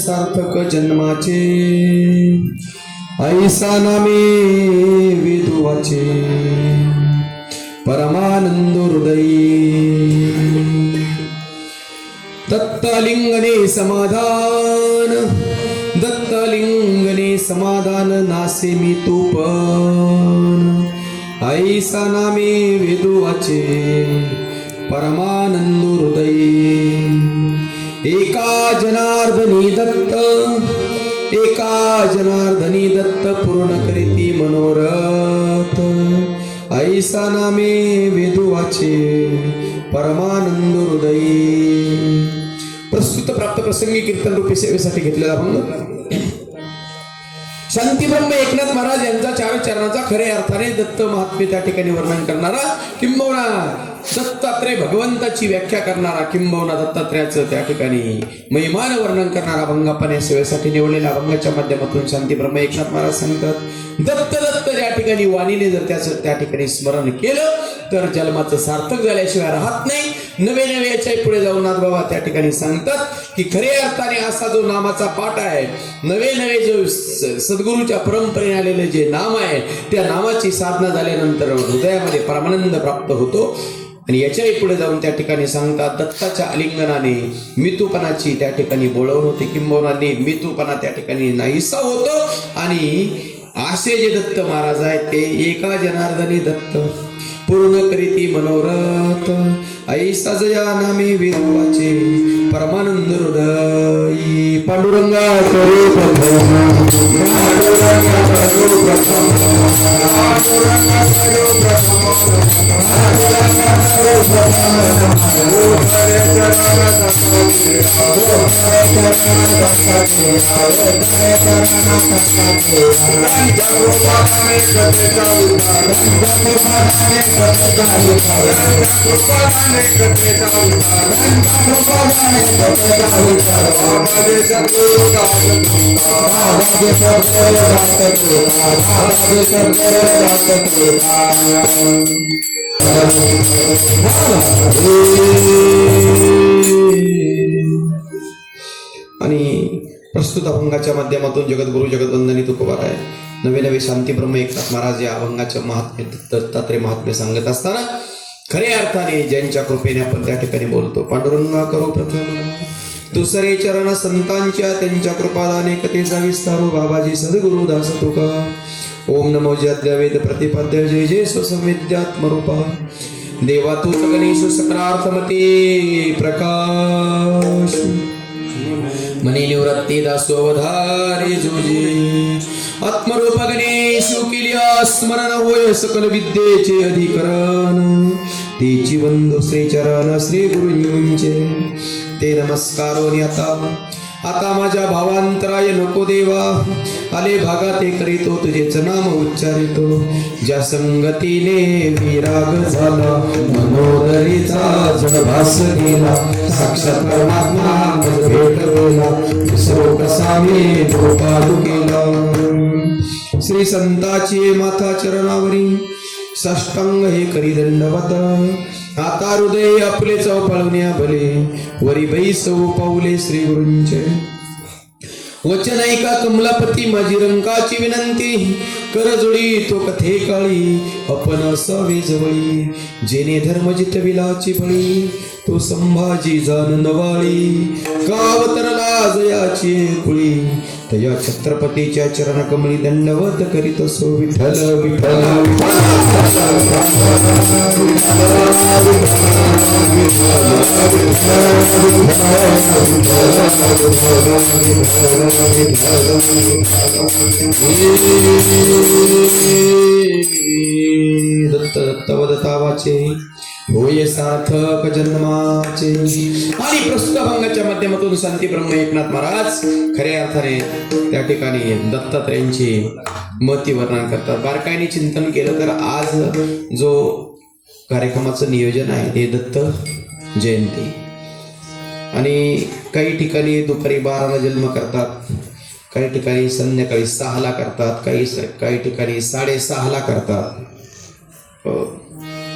सार्थक जन्माचे ऐसा नामे विदुवाचे परमानंद हृदयी दत्तलिंगने समाधान दत्तलिंगने समाधान नासे मी तूपन ऐसा नामे विदुवाचे परमानंद हृदयी एका जनार्दनी दत्त पूर्ण करीती मनोरथ ऐसा नामे विदुवाचे परमानंद हृदयी. प्रस्तुत प्राप्त प्रसंगी कीर्तन रूपी सेवेसाठी घेतलेला अभंग शांती ब्रह्म एकनाथ महाराज यांचा 4 चरणाचा खरे अर्थाने दत्त महात्म्य त्या ठिकाणी वर्णन करणारा किंबहुना दत्तात्रय भगवंताची व्याख्या करणारा किंबहुना दत्तात्रयाचं त्या ठिकाणी महिमान वर्णन करणारा अभंग आपण या सेवेसाठी निवडलेल्या अभंगाच्या माध्यमातून शांती ब्रह्म एकनाथ महाराज सांगतात दत्त ज्या ठिकाणी वाणीने जर त्याचं त्या ठिकाणी स्मरण केलं तर जन्माचं सार्थक झाल्याशिवाय राहत नाही. नवे याच्या पुढे जाऊन नाथबाबा त्या ठिकाणी सांगतात की खरे अर्थाने असा जो नामाचा पाठ आहे नवे जो सद्गुरूच्या परंपरेने आलेले जे नाम आहे त्या नामाची साधना झाल्यानंतर हृदयामध्ये परमानंद प्राप्त होतो. आणि याच्याही पुढे जाऊन त्या ठिकाणी सांगतात दत्ताच्या आलिंगनाने मितूपणाची त्या ठिकाणी बोळवण होते किंबहुना मितूपणा त्या ठिकाणी नाहीसा होतो. आणि असे जे दत्त महाराज आहेत ते एका जनार्दनी दत्त पूर्ण करीती मनोरथ ऐसा जया नामे विदुवाचे परमानंद हृदयी. पांडुरंगा करो प्रथम आणि प्रस्तुत अभंगाच्या माध्यमातून जगद्गुरु जगद्वंदनी तुकोबाराय नवे शांती ब्रह्म एकनाथ महाराज या अभंगाच्या महात्म्य दत्तात्रय महात्म्य सांगत असताना खऱ्या अर्थाने ज्यांच्या कृपेने आपण त्या ठिकाणी बोलतो पांडुरंगा करो प्रथम दुसरे चरण संतांच्या त्यांच्या कृपादाने कथेचा विस्तारो बाबाजी सद्गुरु दास तुका. ओम नमो जय वेद प्रतिपाद्य जय जय स्वसंविद्यात्म रूपा देवा तूच गणेश सकरार्थमते प्रकाश मनी निवृत्ती दासोवधारे जोजे आत्मरूप गणेश किल्या स्मरण होय सकल विद्येचे अधिकरण तेची वंदो श्री चरण श्री गुरुंचे ते नमस्कारो आता माझ्या भावांतराय नको देवा आले भागा ते करीतो तुझेच नाम उच्चारितो ज्या संगतीने विराग झाला मनोदरीचा जडभास गेला साक्षात परमात्मा मज भेट गेला विसरो कसा मी गोपालू केला. श्री संताची माथा चरणावरी साष्टांग हे करी दंडवत आता हृदय आपले चौपळवण्या भले वरी बैसव पाऊले श्री गुरूंचे वचन ऐका कमलापती माझी रंकाची विनंती कर जोडी तो कथे काळी आपण असावे जवळी जेने धर्म जितविलाची बळी तो संभाजी जान नवाळी कावतरला जयाची कुळी तया छत्रपतीच्या चरण कमळी दंडवत करीत सो विठ्ठल विठ्ठल दत्त दत्तवदता वाचे होय सार्थक जन्माचे. आणि प्रस्तुत अभंगाच्या माध्यमातून शांती ब्रह्म एकनाथ महाराज खऱ्या अर्थाने त्या ठिकाणी दत्तात्रयांची मती वर्णन करतात. बारकाईने चिंतन केलं तर आज जो कार्यक्रमाचं नियोजन आहे ते दत्त जयंती आणि काही ठिकाणी दुपारी 12ला जन्म करतात, काही ठिकाणी संध्याकाळी 6ला करतात, काही ठिकाणी 6:30ला करतात,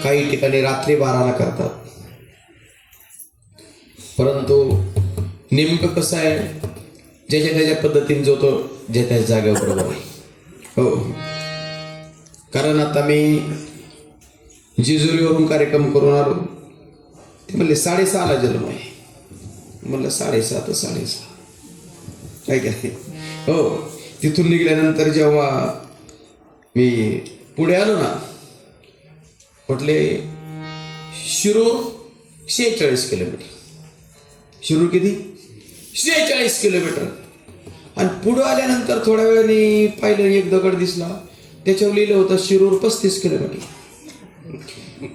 काही ठिकाणी रात्री 12ला करतात. परंतु नेमकं कसं आहे ज्याच्या त्याच्या पद्धतीने जो तो ज्या त्या जागेवर बरोबर आहे. हो, कारण आता मी जेजुरीवरून कार्यक्रम करून आलो. ते म्हणले 6:30ला जन्म आहे. म्हणलं 6:30 तर 6:30 काय काय. हो, तिथून निघाल्यानंतर जेव्हा मी पुढे आलो ना, म्हटले शिरूर 46 किलोमीटर. शिरूर किती? 46 किलोमीटर. आणि पुढं आल्यानंतर थोड्या वेळाने पाहिलं, एक दगड दिसला, त्याच्यावर लिहिलं होतं शिरूर 35 किलोमीटर.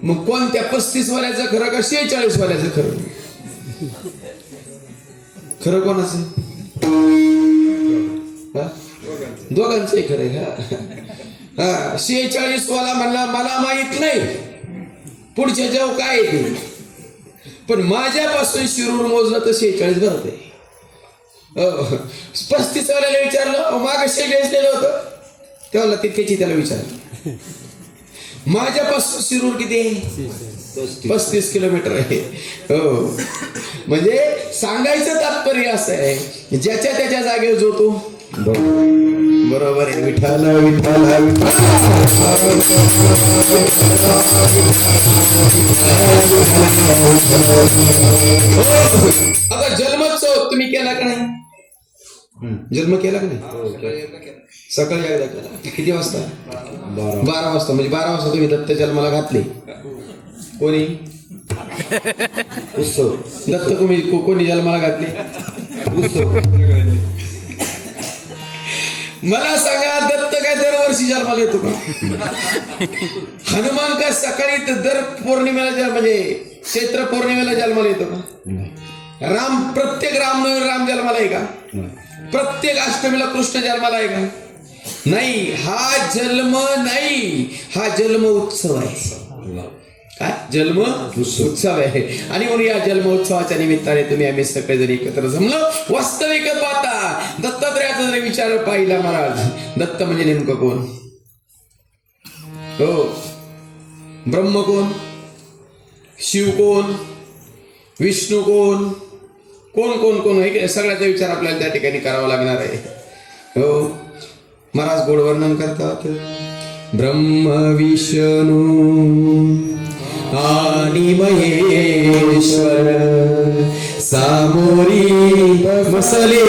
मग कोणत्या 35 वाल्याचं खरं का 46 वाल्याचं खरं? खरं कोणाचं? दोघांचंही खरं आहे. हा, 46 वाला म्हणला मला माहित नाही पुढच्या जेव्हा काय आहे, पण माझ्यापासून शिरूर मोजलं तर 46 भरत आहे. 35 वाल्याला विचारलं, माग 46 लिहिलं होतं, तेव्हा तितक्याची त्याला विचारलं, माझ्यापासून शिरूर किती आहे? 35 किलोमीटर आहे. हो, म्हणजे सांगायचं तात्पर्य असं आहे, ज्याच्या त्याच्या जागेवर जो तो बरोबर आहे. विठाला विठाला आता जन्मोत्सव तुम्ही केला का नाही? जन्म केला का नाही? सकाळी एकदा केला. किती वाजता? 12 वाजता. म्हणजे 12 वाजता तुम्ही दत्त जन्माला घातले. कोणी? उत्सव. दत्त तुम्ही कोणी जन्माला घातले? उत्सव. मला सांगा, दत्त काय दरवर्षी जन्माला येतो का? हनुमान काय सकाळी दर पौर्णिमेला म्हणजे चैत्र पौर्णिमेला जन्माला येतो का? राम प्रत्येक रामनवमी राम जन्माला आहे का? प्रत्येक अष्टमीला कृष्ण जन्माला आहे का? नाही. हा जन्म नाही, हा जन्म उत्सव आहे. काय जन्म उत्सव आहे. आणि म्हणून या जन्मोत्सवाच्या निमित्ताने तुम्ही आम्ही सगळे जरी एकत्र जमलो. वास्तविक पाहता दत्तात्रयाचा जरी विचार पाहिला महाराज, दत्त म्हणजे नेमकं कोण? हो, ब्रह्म कोण? शिव कोण? विष्णू कोण? कोण कोण कोण आहे? सगळ्याचा विचार आपल्याला त्या ठिकाणी करावा लागणार आहे. हो, महाराज गोड वर्णन करतात. ब्रह्म विष्णू आणि महेश्वर सामोरी मसले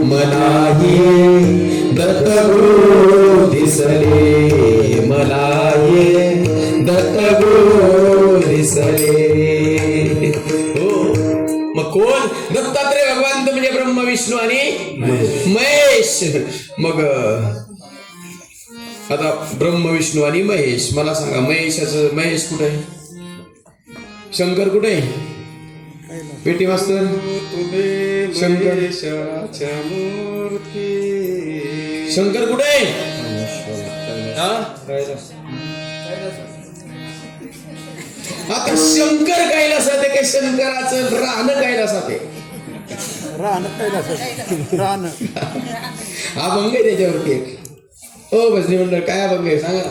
मलाही दत्त गुरु दिसले, मलाही दत्त गुरु दिसले. हो, मग कोण? दत्तात्रय भगवान म्हणजे ब्रह्म विष्णू आणि महेश. मग आता ब्रह्म विष्णू आणि महेश. मला सांगा, महेश कुठे आहे? शंकर कुठे आहे? पेटी मास्तर शंकर शंकर कुठे आहे? आता शंकर कैलासात आहे का? शंकराचं राहणं कैलासात आहे. हा भंग आहे त्याच्यावरती एक. ओ भजनी मंडळ काय अभंग आहे सांगा.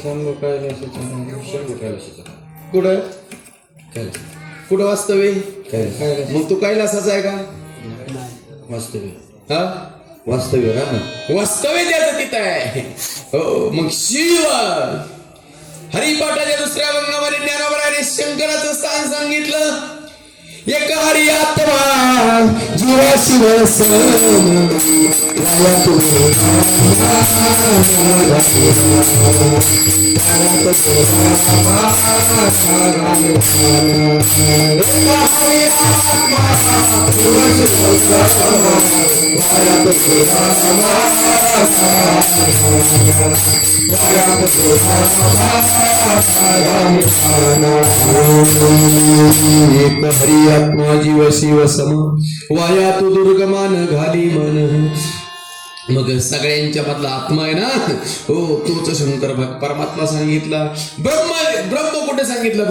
शंभू कैलासाचा कुठं? कुठं वास्तव आहे? मग तू कैलासाचा आहे का? वास्तव्य. हा, वास्तव्य ना, वास्तव्य त्याचं तिथं आहे. हो, मग शिव हरिपाठाच्या दुसऱ्या अभंगामध्ये ज्ञानोबराने शंकराचं स्थान सांगितलं. एक हरी आत्मा जीवा शिव सम एक हरी आत्मा जीव शिव सम वाया तो दुर्गमान घाली मन. मग सगळ्यांच्या मधला आत्मा आहे ना, हो तोच शंकर परमात्मा सांगितला. ब्रह्म कुठे सांगितलं?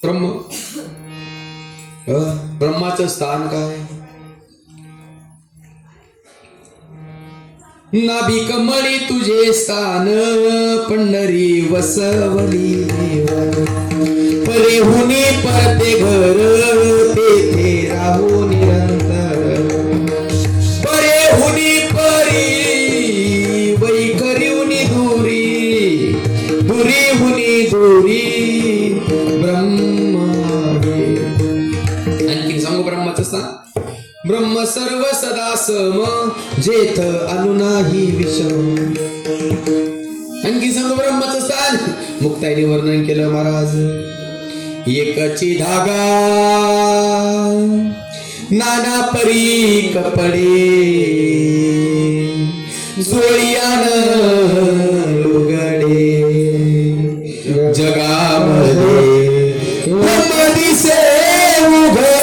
ब्रह्म ब्रह्माचं स्थान काय? नाभी कमळी तुझे स्थान पंढरी वसवली परे हुनी परते घर तेथे राहू निरंतर. ब्रह्म सर्व सदा सम जेथ अनु नाही विषम. आणखी सांगू ब्रह्माचं स्थान मुक्ताईने वर्णन केलं महाराज. एकची धागा नाना परी कपडे जोडियान लुगडे जगामध्ये ब्रह्म दिसे उघडे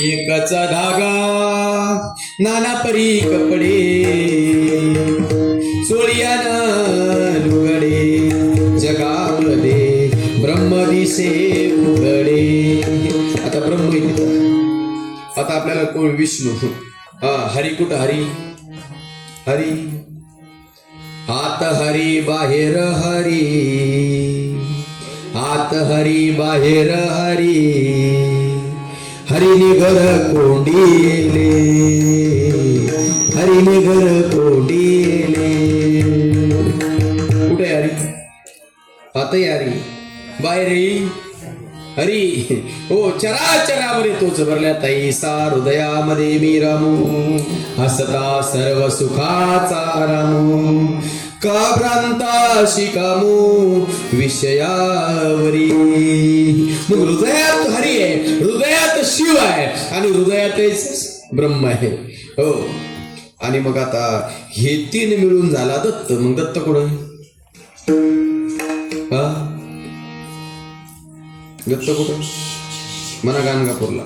एकाचा धागा नाना परी कपडे सोळियाना लुगडे जगामध्ये ब्रह्म दिसे उघडे. आता ब्रह्म इथे आता आपल्याला कोण विष्णू हरी कुठं हरी हरी आत हरी बाहेर हरी आत हरी बाहेर हरी हरिने घर कोंडीले हरिने घर कोंडीले. कुठे हरी आतही हरी बाहेर हरी हो चराचरामध्ये तोच भरल्या तैसा हृदयामध्ये मी रामू हसता सर्व सुखाचा रामू का भ्रांता शिकामू विषयावरी. मग हृदयात हरी आहे हृदयात शिव आहे आणि हृदयातच ब्रह्म आहे हो. आणि मग आता हे तीन मिळून झाला दत्त. मग दत्त कुठं दत्त कुठं म्हणा गाणगापूरला.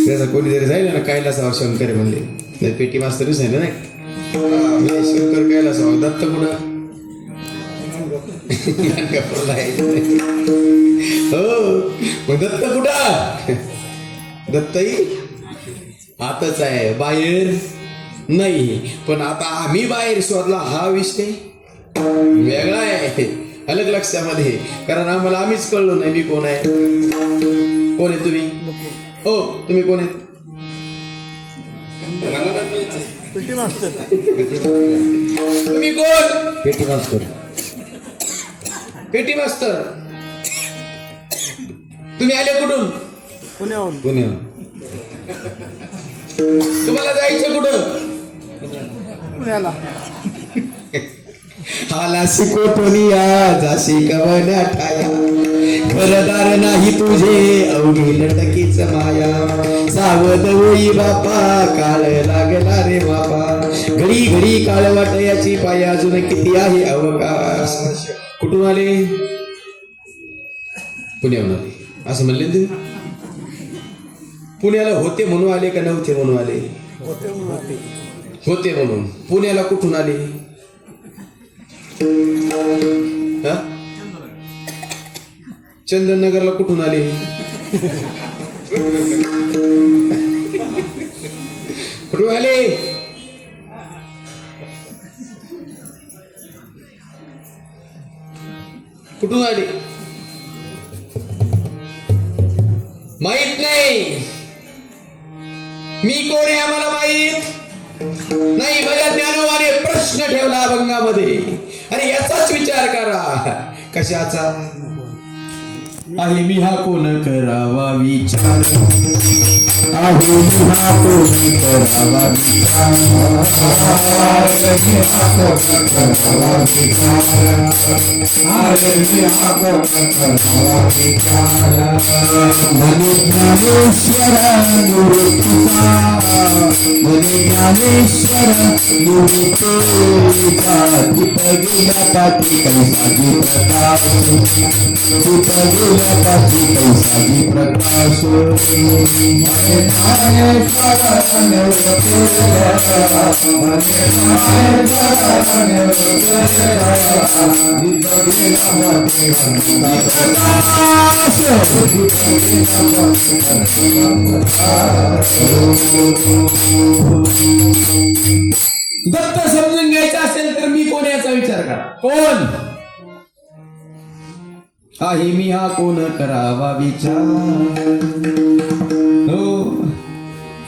त्याचा कोणीतरी जाईल ना कैलासावर शंकर म्हणले नाही पेटी मास्तरीच आहे ना नाही शंकर कैलासावर दत्त कुठं गाणगापूरला आहे हो. मग दत्त कुठं दत्तही आताच आहे बाहेर नाही. पण आता आम्ही बाहेर शोधला हा विषय वेगळा आहे अलग लक्षामध्ये. कारण आम्हाला आम्हीच कळलो नाही मी कोण आहे. कोण आहे तुम्ही हो तुम्ही कोण आहे तुम्ही कोण पेटी मास्तर पेटी मास्तर. तुम्ही आले कुठून पुण्याहून पुण्याहून. तुम्हाला जायचं कुठं पुण्याला. आला शिकोटोनिया जाशी कवना ठाया घरदार नाही तुझे अवघी लटकीच माया. सावध होई बापा काळ लागला रे बापा घडी घडी काळ वाटयाची पाया अजून किती आहे अवकाश. कुठून आले पुण्याहून आले असं म्हणले तुम्ही. पुण्याला होते म्हणून आले का नव्हते म्हणून आले होते म्हणून. पुण्याला कुठून आले चंदननगरला कुठून आले कुठून आले कुठून आले माहित नाही. मी कोण आहे आम्हाला माहित नाही. माझ्या ज्ञानोबाने प्रश्न ठेवला अभंगामध्ये. अरे याचाच विचार करा कशाचा आहे मी हा कोण करावा विचार आहे मी हा कोण करावा प्रकाश दत्त समजून घ्यायचं असेल तर मी कोण याचा विचार करा. कोण आहे मी हा कोण करावा विचार. हो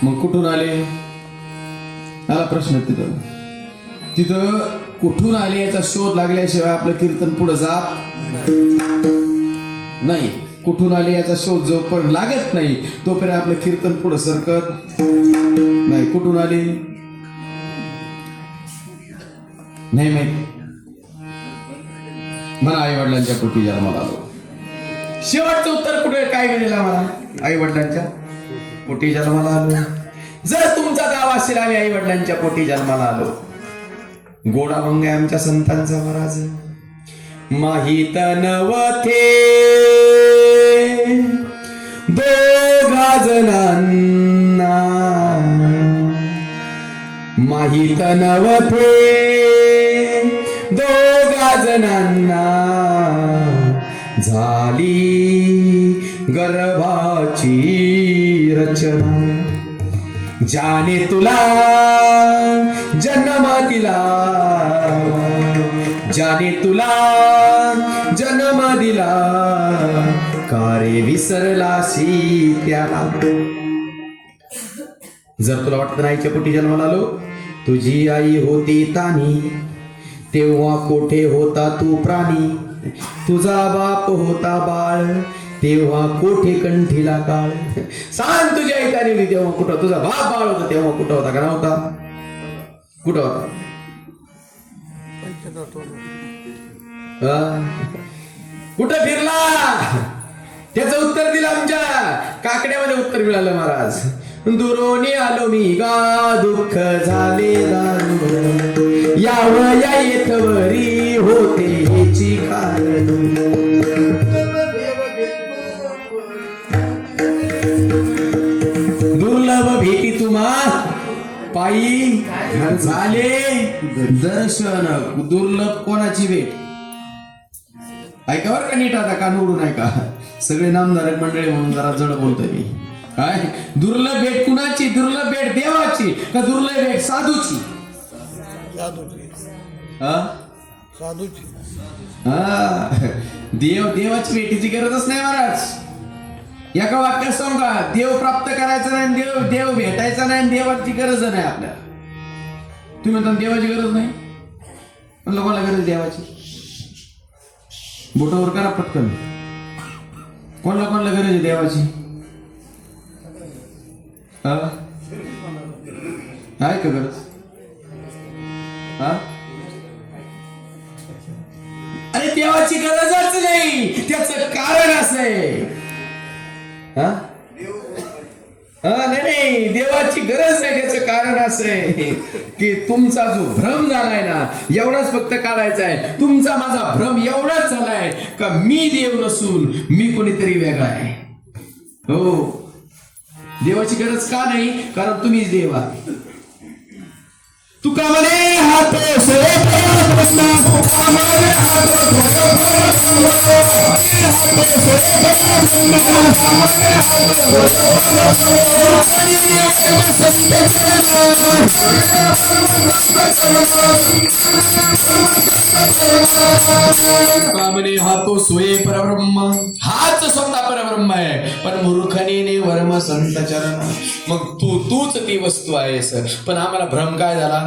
मग कुठून आले? आला प्रश्न तिथं. तिथं कुठून आले याचा शोध लागल्याशिवाय आपलं कीर्तन पुढे जात नाही. कुठून आले याचा शोध जोपर्यंत लागत नाही तोपर्यंत आपलं कीर्तन पुढे सरकत नाही. कुठून आले नाही माहिती. मला आई वडिलांच्या पोटी जन्माला आलो. शेवटचं उत्तर कुठे काय मिळेल मला? आई वडिलांच्या पोटी जन्माला आलो. जर तुमचा गाव असेल आम्ही आई वडिलांच्या पोटी जन्माला आलो. गोडा मग आहे आमच्या संतांचा महाराज. माहित नवथे दोघा जणांना, माहित नवथे दोघा जणांना, झाली गर्भाची रचना. ज्याने तुला जन्म दिला, ज्याने तुला जन्म दिला, कारे विसरलासी त्याला. जर तुला वाटत नाहीच्या पोटी जन्माला आलो, तुझी आई होती तानी, तेव्हा कोठे होता तू प्राणी. तुझा बाप होता बाळ, तेव्हा कोठे कंठीला काळ. सांग तुझ्या आई तानी होती तेव्हा कुठं? तुझा बाप बाळ होता तेव्हा कुठं होता का नव्हता? कुठं होता? कुठं फिरला? त्याचं उत्तर दिलं आमच्या काकड्यामध्ये उत्तर मिळालं महाराज. दुरोनी आलो मी गा, दुःख झाले दारू, यावया येथवरी होते हेची कारण. दुर्लभ भेटी तुम्हा पायी झाले दर्शन. दुर्लभ कोणाची भेट? ऐका बरं का नीट, आता कान उडून ऐका. सगळे नामधारक मंडळी म्हणून जरा जड बोलतोय मी. काय दुर्लभ भेट कुणाची? दुर्लभ भेट देवाची का दुर्लभ भेट साधूची? देवाची भेटीची गरजच नाही महाराज. एका वाक्यात सांगा, देव प्राप्त करायचा नाही, देव भेटायचा नाही, देवाची गरज नाही आपल्याला. तुम्ही म्हणता देवाची गरज नाही, म्हणलं कोणाला गरज देवाची? बोटावर करा पटकन. कोणाला गरज आहे देवाची? आहे का गरज? अरे देवाची गरजच नाही, त्याच कारण असं. नाही, देवाची गरज नाही, त्याचं कारण असं की तुमचा जो भ्रम झालाय ना, एवढाच फक्त काढायचा आहे. तुमचा माझा भ्रम एवढाच झालाय का मी देव नसून मी कोणीतरी वेगळा आहे. हो, देवाची गरज का नाही? कारण तुम्हीच देव आहात. तुका म्हणे हात हातो सोये परब्रह्म. हाच स्वतः परब्रह्म आहे, पण मूर्खने वर्म संत चरण. मग तूच ती वस्तू आहेस, पण आम्हाला भ्रम काय झाला?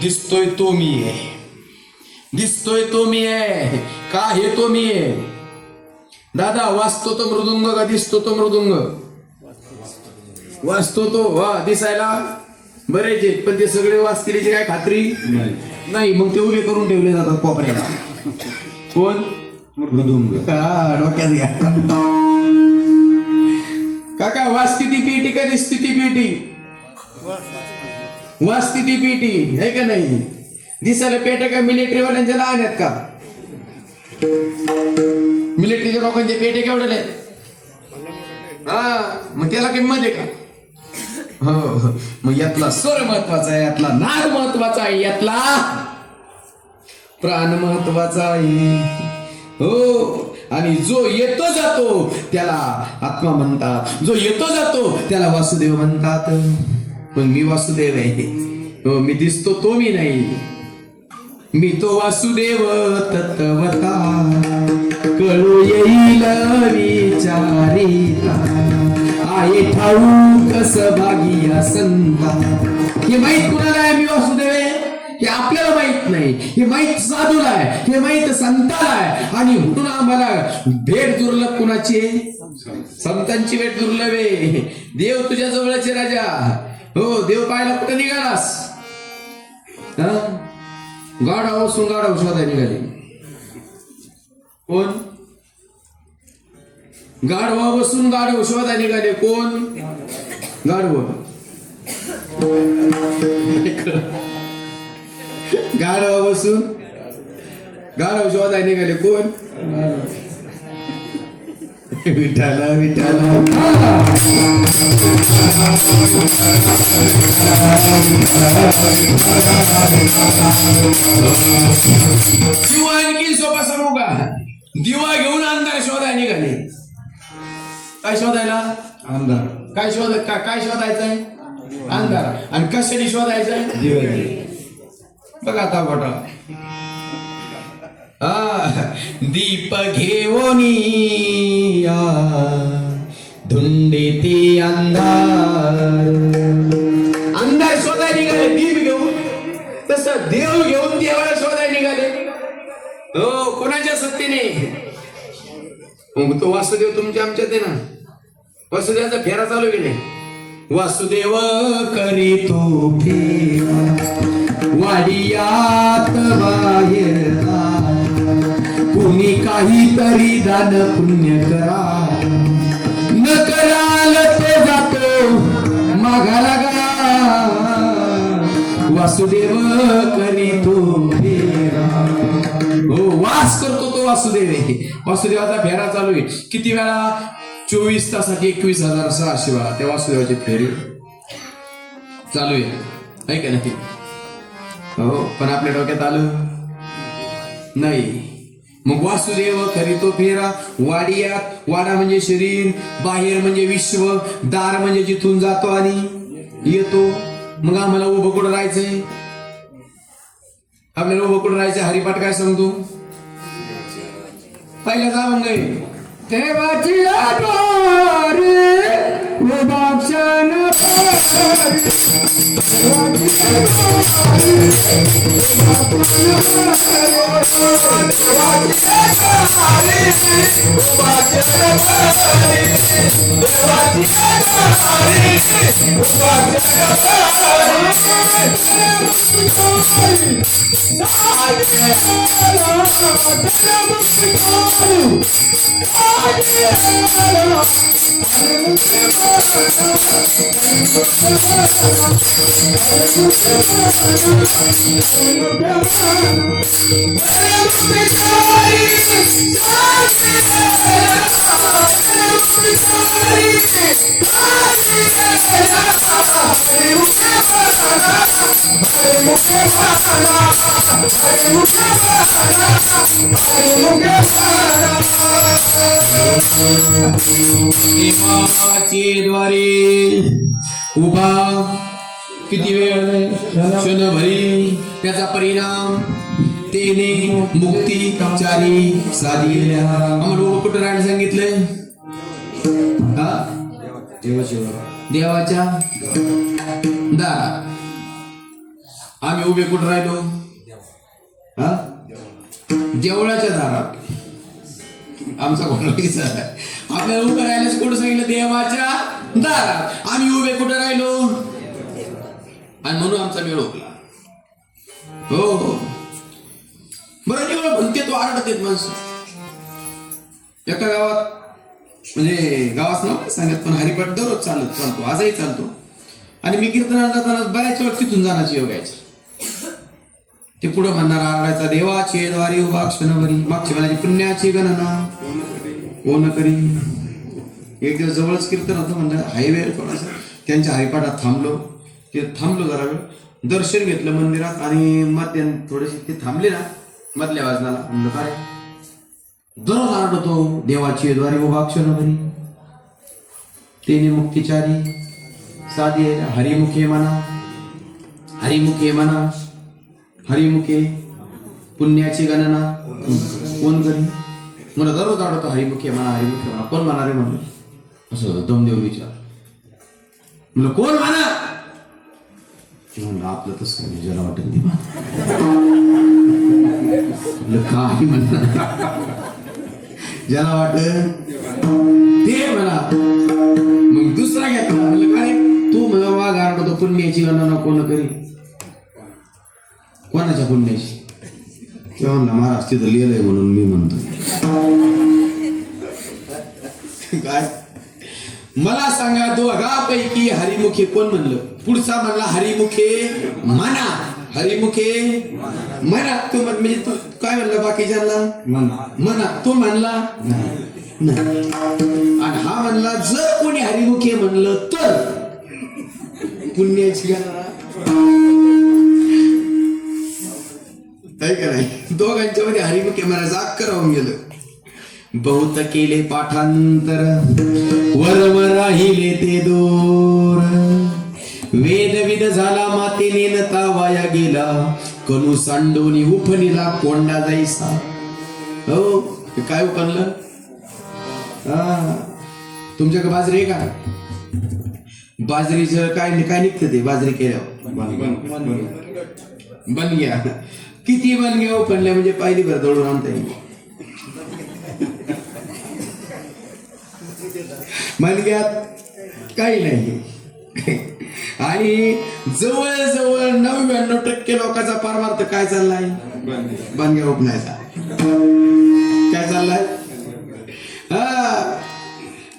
दिसतोय तो मी आहे, दिसतोय तो मी आहे का? हे तो मी आहे. दादा वाचतो तो मृदुंग का दिसतो तो मृदुंग? वाचतो तो दिसायला बरेच आहेत, पण ते सगळे वाचतील काय खात्री नाही. मग ते उभे करून ठेवले जातात कोपऱ्याला. कोण? मृदुंग. डोक्यात घ्या काका. वाचती ती पेटी का दिसती ती पेटी? वाचती ती पेटी आहे का नाही? दिसायला पेट्या का मिलिटरी वाल्यांच्या लहान आहेत का? मिलिटरीच्या लोकांचे पेटे केवढे? मग त्याला किंमत आहे का? हो, मग यातला स्वर महत्वाचा आहे, यातला नाद महत्वाचा आहे, यातला प्राण महत्वाचा आहे. हो, आणि जो येतो जातो त्याला आत्मा म्हणतात, जो येतो जातो त्याला वासुदेव म्हणतात. पण मी वासुदेव आहे. हो, मी दिसतो तो मी नाही, मी तो वासुदेव तत्वता. कळू येईल विचारिता आहे ठाऊक सहभागी या संता. हे माहित कुणाला आहे? मी वासुदेव आहे हे आपल्याला माहित नाही. हे माहित साधूला आहे, हे माहित संताला आहे. आणि म्हणून आम्हाला भेट दुर्लभ कुणाची? संतांची भेट दुर्लभ आहे. देव तुझ्या जवळचे राजा. हो, देव पाहायला कुठे निघालास? गाढा बसून गाढा शोधायला निघाले. कोण? गाढवा बसून गाढव शोधायला निघाले. कोण? गाढव. गाढवा बसून गाढव शोधायला निघाले. कोण? विठाला विठाला. शिव आणखी सोपा सांगू का? दिवा घेऊन अंधार शोधायला निघाले. काय शोधायला? अंधार. काय शोधायचंय? अंधार. आणि कशाने शोधायचंय? दिवा. बघा आता घोटाळा. दीप घेऊन धुंडीती अंधार. अंधार शोधायला निघाले दीप घेऊन. तसं देव घेऊन देवाला शोधायला निघाले. हो, कोणाच्या सत्तेने? मग तो वासुदेव तुमच्या आमच्यात आहे ना. वासुदेवाचा फेरा चालू की नाही? वासुदेव करीतो फेरा वाडियात बाहेर. कुणी काहीतरी दान पुण्य करा, न कराल तो जातो माघाला गा. वासुदेव करीतो फेरा. हो, वास करतो तो वासुदेव. वासुदेवाचा फेरा चालू आहे. किती वेळा? 24 तासासाठी 21,600 वेळा त्या वासुदेवाची फेरी चालू आहे का नाही? हो, पण आपल्या डोक्यात आलं नाही. मग वासुदेव करीतो फेरा वाडियात. वाडा म्हणजे शरीर, बाहेर म्हणजे विश्व, दार म्हणजे जिथून जातो आणि येतो. मग आम्हाला उभं कुठं राहायचंय? आपल्याला उभं कुठं राहायचं? हरिपाठ काय सांगतो? पहिला जा मग देवाची आधार उभाक्षण द्वारे उभा किती वेळ? क्षणभरी. त्याचा परिणाम तेने मुक्ती चारी साधिल्या. आम्हाला उभं कुठं राहायला सांगितलंय? देवाच्या दारात. आम्ही उभे कुठं राहिलो? देवळाच्या दारात. आमचा कोणाचा आपल्याला उभं राहायला कुठं सांगितलं? देवाच्या दारात. आम्ही उभे कुठं राहिलो? आणि म्हणून आमचा वेळ ओकला. हो, बरं. जेवढं म्हणते तो आरडत येत माणसं. एका गावात, म्हणजे गावाचं नाव सांगत, पण हरिपाठ दररोज चालतो, आजही चालतो. आणि मी कीर्तनाला जाताना बऱ्याच वेळ तिथून जाण्याची योग यायचं. ते पुढं म्हणणार आरडायचा देवाचे द्वारे उभा क्षणभरी. मागच्या वेळाची पुण्याची गणना कोण करी. एक दिवस जवळच कीर्तन होतं. म्हणलं हायवे थोडासा. त्यांच्या हरिपाठात थांबलो. ते थांबलो जरा वेळ. दर्शन घेतलं मंदिरात. आणि मध्य थोडेसे ते थांबले ना मधल्या वाजनाला. म्हणलं काय दररोज आरडतो देवाचे द्वारे उभा क्षणभरी. तेने मुक्तीचारी साधी. हरिमुखे म्हणा, हरिमुखे म्हणा, हरिमुखे पुण्याची गणना कोण करी. मला दररोज आठवतो हरिमुखे म्हणा, हरिमुखे म्हणा. कोण म्हणणार आहे म्हणलं? असं दमदेव विचार. म्हणलं कोण म्हणा? म्हणलं आपलं तसं काय ज्याला वाटत नाही म्हणलं काय म्हणणार, ज्याला वाटत ते म्हणा. मग दुसरा घ्या म्हणलं काय तू मला वाघ आरडतो पुण्याची गणना कोण करी, कोणाच्या पुण्याची? तेव्हा म्हणला महाराज तिथं लिहिलंय म्हणून मी म्हणतो. काय मला सांगा दोघापैकी हरिमुखे कोण म्हणलं? पुढचा म्हणला हरिमुखे म्हणा, हरिमुखे म्हणा. तू म्हणजे तू काय म्हणलं बाकीच्याला? म्हणा. तू म्हणला नाही. आणि हा म्हणला जर कोणी हरिमुखे म्हणलं तर पुण्याची काय कराय. दोघांच्या मध्ये हरिमुखे म्हणायचं अक्क राहून गेलं. बहुत केले पाठांतर वरम राहिले ते दूर, वेदविद झाला माते नेनता वाया गेला, कनु सांडोनी उफणीला कोंडा जायसा. हो काय उपणलं? तुमच्याकडे बाजरी आहे का? बाजरीचं काय काय निघतं ते बाजरी केल्यावर? बन गया. किती बन गया उपणल्या म्हणजे पाहिली भर दळून आणता येईल. मनग्यात काही नाही. आणि जवळजवळ 99% लोकांचा परमार्थ काय चाललाय? बनग्या उपण्याचा. काय चाललाय?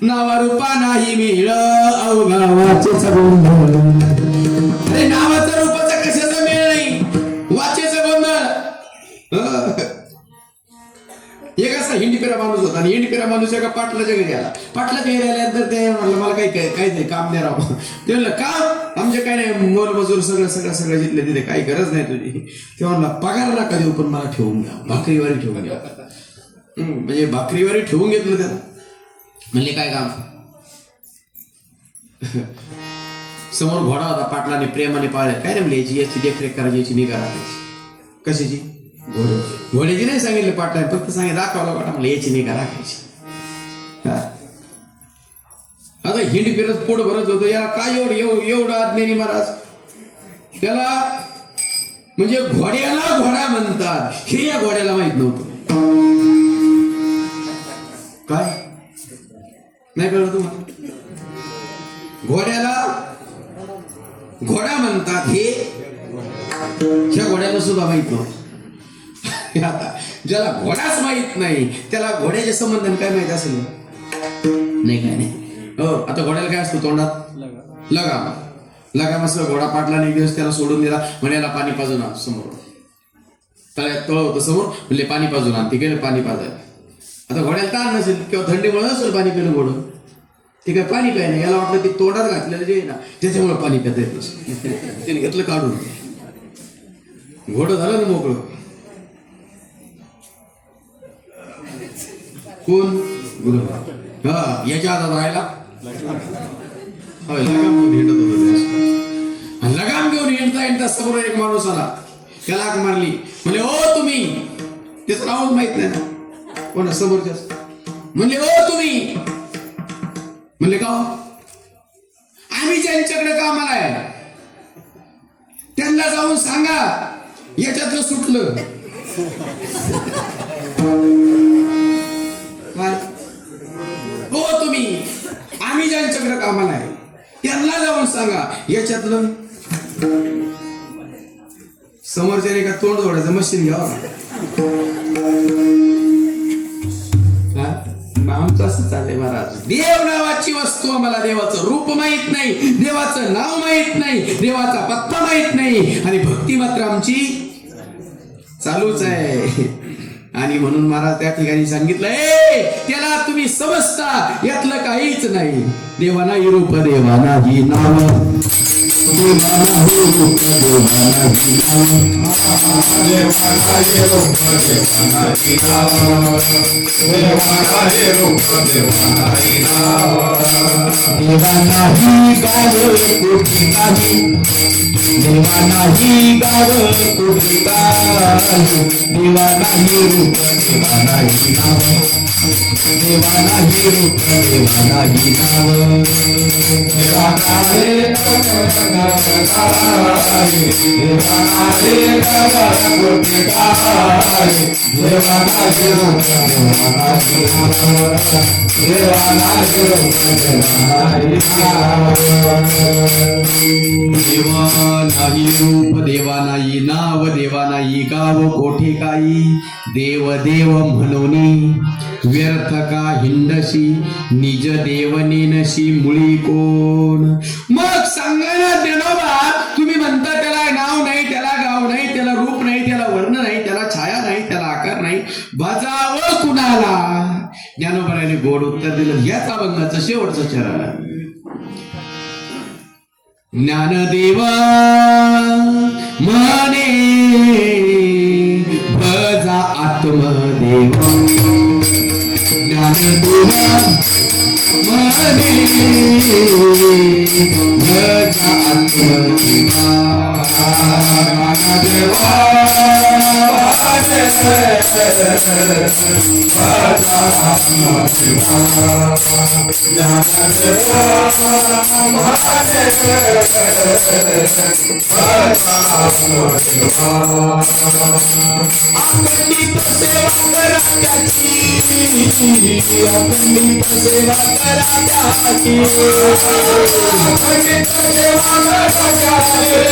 नावा रूपा नाही मिळ अवघा वाचेचा गोंधळ. अरे नावाचा रूपाचा कशाचा मेळ नाही, वाचेचा गोंधळ. एक असा हिंडीपेरा माणूस होता आणि हिंडीपेरा माणूस एका पाटलाच्या घरी आला. पाटलाच्या घरी आल्यानंतर ते म्हणलं मला काही काम द्या राव. ते म्हणलं काम आमचे काय नाही, मोल मजूर सगळं जिथले तिथे काही गरज नाही तुझी. ते म्हणला पगार नका देऊ पण मला ठेवून घ्या, भाकरीवारी ठेवून घ्या. म्हणजे भाकरीवारी ठेवून घेतलं त्याला. म्हणले काय काम? समोर घोडा होता, पाटलाने प्रेमाने पाळला. काय नाही म्हणले याची देखरेख करायची, याची निगा राखायची. कशाची? घोड्याची नाही सांगितलं पाटलाने, फक्त सांगितलं दाखवला पाटा म्हणलं याची निगा राखायची. आता हिंड फिरत पोट भरत होतो. याला काय एवढं आज्ञानी महाराज, त्याला म्हणजे घोड्याला घोडा म्हणतात हे या घोड्याला माहित नव्हतं. काय नाही कळलं तुम्हाला? घोड्याला घोडा म्हणतात हे ह्या घोड्याला सुद्धा माहित नव्हतं. आता ज्याला घोडाच माहित नाही त्याला घोड्याच्या संबंधाने काय माहित असेल? नाही काय नाही. हो आता घोड्याला काय असतो तोंडात? लगाम. लगाम असं घोडा पाटला एक दिवस त्याला सोडून दिला. म्हणायला पाणी पाजून आण समोर. तळ्यात तळ होतं समोर, म्हणले पाणी पाजून आण. ते गेलं पाणी पाजायला. आता घोड्याला ताण नसेल किंवा थंडीमुळे नसेल पाणी पिलं घोडं, ते काय पाणी प्याय नाही. याला वाटलं की तोंडात घातलेलं जे ना त्याच्यामुळे पाणी पिता येत नसेल. त्याने घेतलं काढून, घोडं झालं ना मोकळं. कोण? हा याच्या हातात राहायला लगाम घेऊन हिंडत होता. लगाम घेऊन हिंडता समोर एक माणूस आला. त्याला हाक मारली. म्हणजे ओ तुम्ही, त्याचं नावच माहित नाही ना कोणा समोरच्या. म्हणले ओ तुम्ही. म्हणले का? आम्ही ज्यांच्याकडे कामाला आहे त्यांना जाऊन सांगा याच्यातलं सुटलं. हो तुम्ही, आम्ही ज्यांच्याकडे कामाला आहे त्यांना जाऊन सांगा याच्यातलं. समोरच्याने का तोंड जोडायचं मशीन घ्यावं. आमचं असं चाललंय महाराज. देव नावाची वस्तू आम्हाला देवाचं रूप माहित नाही, देवाचं नाव माहित नाही, देवाचा पत्ता माहित नाही आणि भक्ती मात्र आमची चालूच आहे. आणि म्हणून महाराज त्या ठिकाणी सांगितलंय त्याला तुम्ही समजता यातलं काहीच नाही. देवा नाही रूप, देवा नाही नाव. देवाना हे रूप देवाना ही नाव देवाना हे रूप देवाना ही नाव देवाना हे रूप देवाना ही नाव देवाना ही गाव कोठी काही देवाना ही गाव कोठी काही देवाना ही रूप देवाना ही नाव देवाना ही रूप देवाना ही नाव देवाना हे देवाना हे गाव कोठी काही देवाना ही रूप देवाना ही नाव देवाना ही रूप देवाना ही नाव देवानाही रूप देवानाही नाव देवानाही गाव कोठे काही देव देव म्हणोनी व्यर्थ का हिंडशी निज देवनेनशी मुळी कोण. मग सांगायला देणोबा तुम्ही म्हणता त्याला नाव नाही, त्याला गाव नाही, त्याला रूप नाही, त्याला वर्ण नाही, त्याला छाया नाही, त्याला आकार नाही, बजावं कुणाला. ज्ञानोबाने गोड उत्तर दिलं. याच अभंगाचं शेवटचं चरण ज्ञानदेवा म्हणे भजा आत्मदेवा ज्ञानदेवा म्हणे भजा आत्मदेवा ज्ञानदेवा भजा आत्मदेवा अखंडित सेवा करा त्याची अखंडित सेवा करा त्याची अखंडित सेवा करा त्याची अखंडित सेवा करा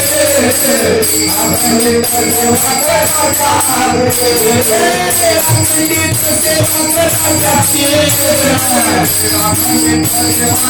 त्याची अखंडित सेवा करा त्याची अखंडित सेवा करा त्याची अखंडित सेवा करा त्याची अखंडित सेवा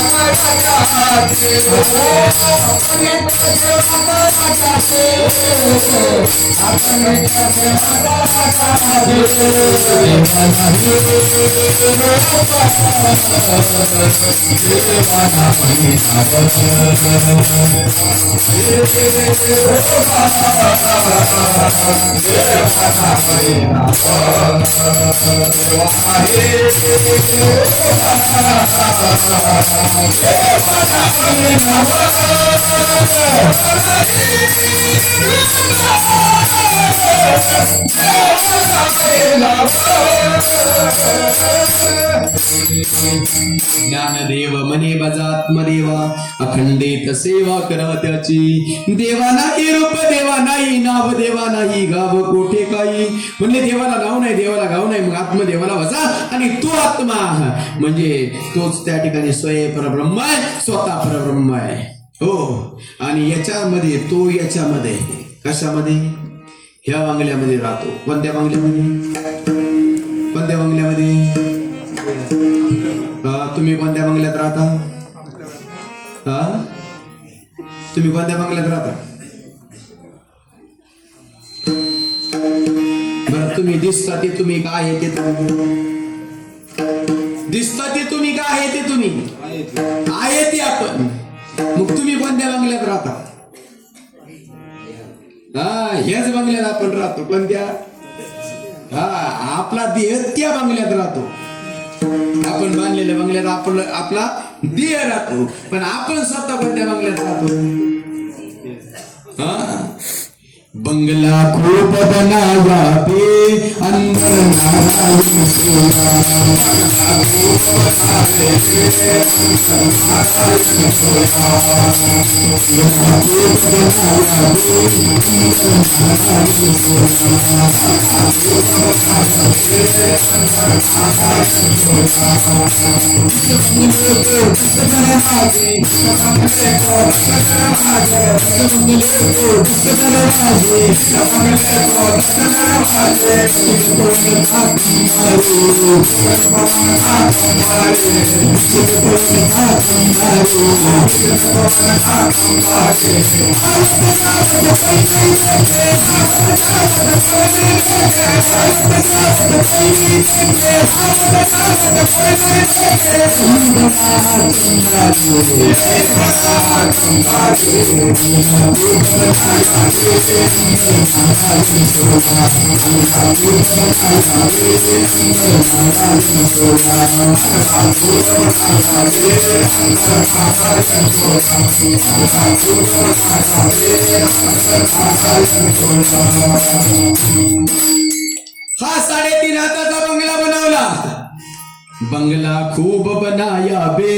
ज्ञानदेव म्हणे बजात्मदेवा अखंडित सेवा करा त्याची देवा नाही रूप देवा नाही नाव देवा नाही गाव कोठे काही. म्हणले देवाला नाव नाही, देवाला गाव नाही, मग आत्मदेवाला वजा आणि तो आत्मा म्हणजे तोच त्या ठिकाणी स्वयं परब्रह्म आहे, स्वतः परब्रह्म आहे. हो, आणि याच्यामध्ये तो याच्यामध्ये कशामध्ये ह्या बंगल्यामध्ये राहतो. कोणत्या बंगल्यामध्ये? कोणत्या बंगल्यामध्ये? तुम्ही कोणत्या बंगल्यात राहता? तुम्ही कोणत्या बंगल्यात राहता? बरं, तुम्ही दिसता ते तुम्ही काय आहे ते दिसता ते तुम्ही काय आहे ते तुम्ही आहे ते आपण. मग तुम्ही कोणत्या बंगल्यात राहता? ह्याच बंगल्यात आपण राहतो. कोणत्या? आपला देह त्या बंगल्यात राहतो. आपण बांधलेल्या बंगल्यात आपण आपला देह राहतो, पण आपण स्वतः कोणत्या बंगल्यात राहतो? बंगला खूप बनावा पे अंदर नारायण सोना बंगला खूप बनावे पे अंदर नारायण सोना बंगला खूप बनावा पे अंदर नारायण सोना बंगला खूप बनावा पे अंदर नारायण सोना बंगले को सदर हाजी बंगले को सदर हाजी बंगले को सदर हाजी बंगले को सदर हाजी हा 3.5 हाताचा बंगला बनवला. बंगला खूप बनाया बे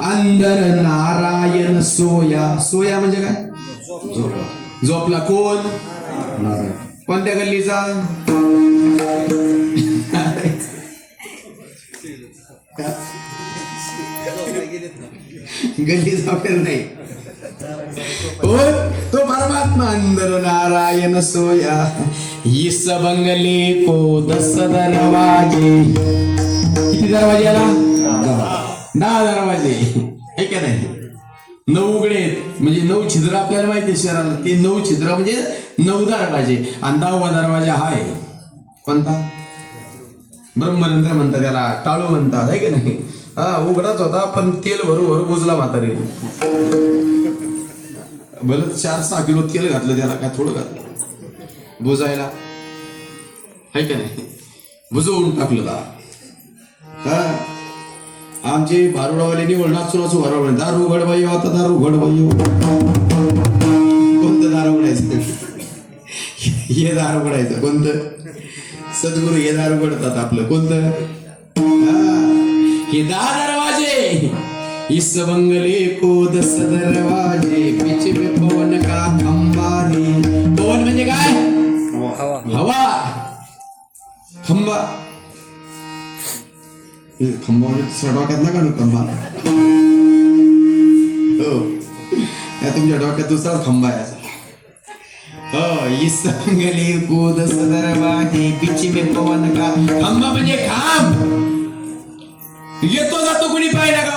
अंदर नारायण सोया. सोया म्हणजे काय? झोपला. कोण? कोणत्या गल्लीचा? गल्लीचा वगैरे नाही. तो परमात्मा. अंदर नारायण सोया. इस बंगले को 10 दरवाजे. किती दरवाजे आला? 10 दरवाजे. हे काय नाही 9 उघडे म्हणजे 9 छिद्र आपल्याला माहिती शहराला. ते 9 छिद्र म्हणजे 9 दरवाजे. आणि 10वा दरवाजा हा आहे. कोणता? ब्रह्मरंध्र म्हणतात त्याला. टाळू म्हणतात आहे की नाही. हा उघडाच होता पण तेल भरू भरू बुजला म्हातारे. भलं 4-6 किलो तेल घातलं त्याला. काय थोडं घातलं बुजायला आहे का नाही. बुजवून टाकलं दार. हा आमचे भारुडावाले निवड नाचून भारुड म्हणे दार उघड बाई आता दार उघड बाई. कोणतं दार उघडायचं? हे दार उघडायचं. कोणतं? सद्गुरू हे दार उघडतात आपलं. कोणतं? हे 10 दरवाजे. इस बंगले को 10 दरवाजे. पीछे में पवन का खंबा रे. पवन म्हणजे काय? हवा. खंबा. खंबा म्हणजे डोक्यात नका ना खंबा. हो तुमच्या डोक्यात दुसराच खंबा आहे. इस बंगले को 10 दरवाजे. पीछे में पवन का खंबा म्हणजे खांब. येतो जातो कुणी पाहिला का?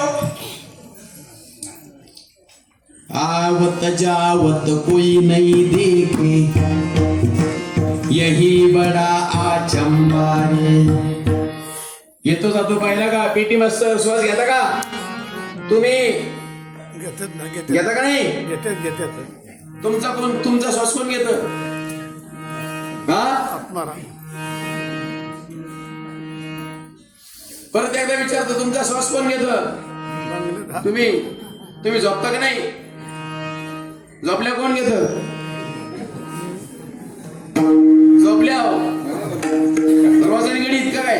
आवत जावत कोई नहीं देखे यही बड़ा आचंबा रे. येतो जातो पाहिला का? पेटी मस्त श्वास घेता का तुम्ही? घेता का नाही? तुमचा कोण? तुमचा श्वास कोण घेत? परत एकदा विचारतो तुमचा श्वास कोण घेत? तुम्ही. तुम्ही झोपता का नाही? झोपल्या कोण घेत? झोपल्या रोजाने गणित काय?